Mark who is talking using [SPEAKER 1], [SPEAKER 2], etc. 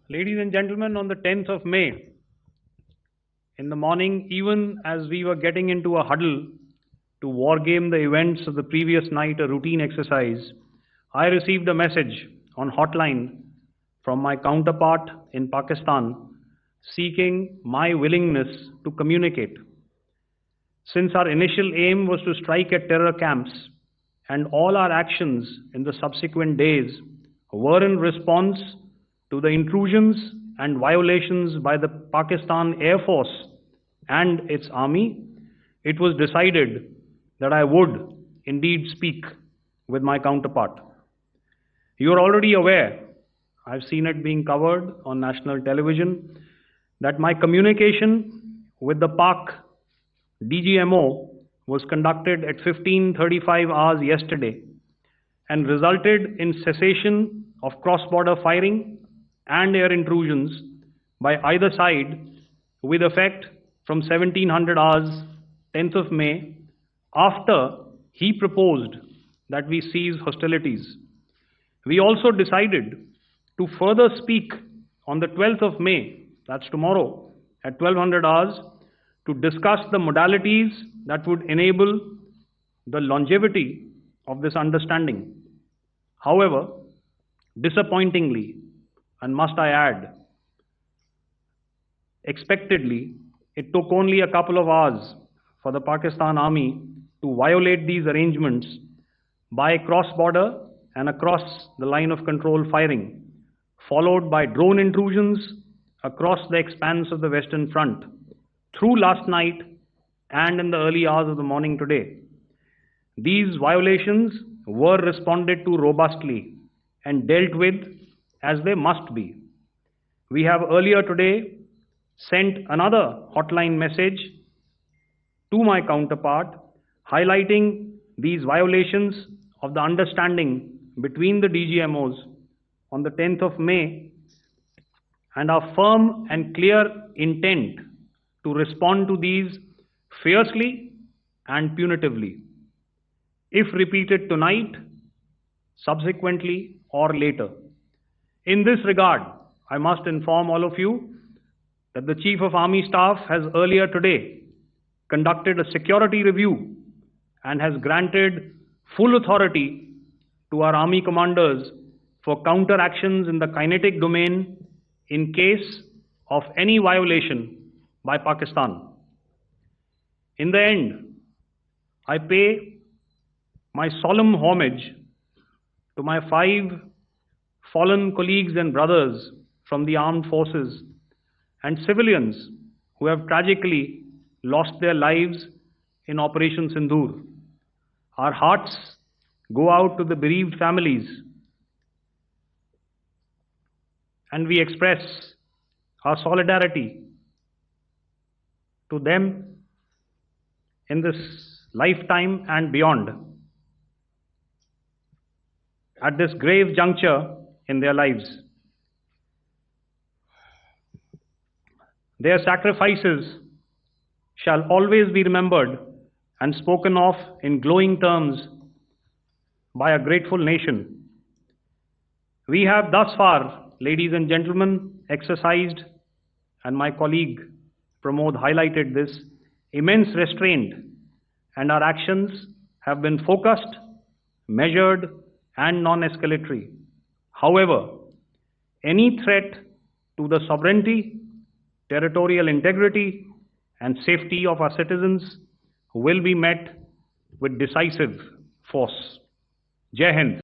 [SPEAKER 1] Ladies and gentlemen, on the 10th of May, in the morning, even as we were getting into a huddle to wargame the events of the previous night, a routine exercise, I received a message on hotline from my counterpart in Pakistan seeking my willingness to communicate. Since our initial aim was to strike at terror camps, and all our actions in the subsequent days were in response to the intrusions and violations by the Pakistan Air Force and its army, it was decided that I would indeed speak with my counterpart. You are already aware, I've seen it being covered on national television, that my communication with the Pak DGMO was conducted at 15:35 hours yesterday and resulted in cessation of cross-border firing and air intrusions by either side with effect from 1700 hours 10th of May, after he proposed that we cease hostilities. We also decided to further speak on the 12th of May, that's tomorrow, at 1200 hours, to discuss the modalities that would enable the longevity of this understanding. However, disappointingly, and must I add, expectedly, it took only a couple of hours for the Pakistan Army to violate these arrangements by cross-border and across the line of control firing, followed by drone intrusions across the expanse of the Western Front through last night and in the early hours of the morning today. These violations were responded to robustly and dealt with as they must be. We have earlier today sent another hotline message to my counterpart highlighting these violations of the understanding between the DGMOs on the 10th of May and our firm and clear intent to respond to these fiercely and punitively, if repeated tonight, subsequently, or later. In this regard, I must inform all of you that the Chief of Army Staff has earlier today conducted a security review and has granted full authority to our Army commanders for counter-actions in the kinetic domain in case of any violation by Pakistan. In the end, I pay my solemn homage to my 5 fallen colleagues and brothers from the armed forces and civilians who have tragically lost their lives in Operation Sindoor. Our hearts go out to the bereaved families, and we express our solidarity to them in this lifetime and beyond, at this grave juncture in their lives. Their sacrifices shall always be remembered and spoken of in glowing terms by a grateful nation. We have thus far, ladies and gentlemen, exercised, and my colleague Pramod highlighted this, immense restraint, and our actions have been focused, measured, and non-escalatory. However, any threat to the sovereignty, territorial integrity, and safety of our citizens will be met with decisive force. Jai Hind.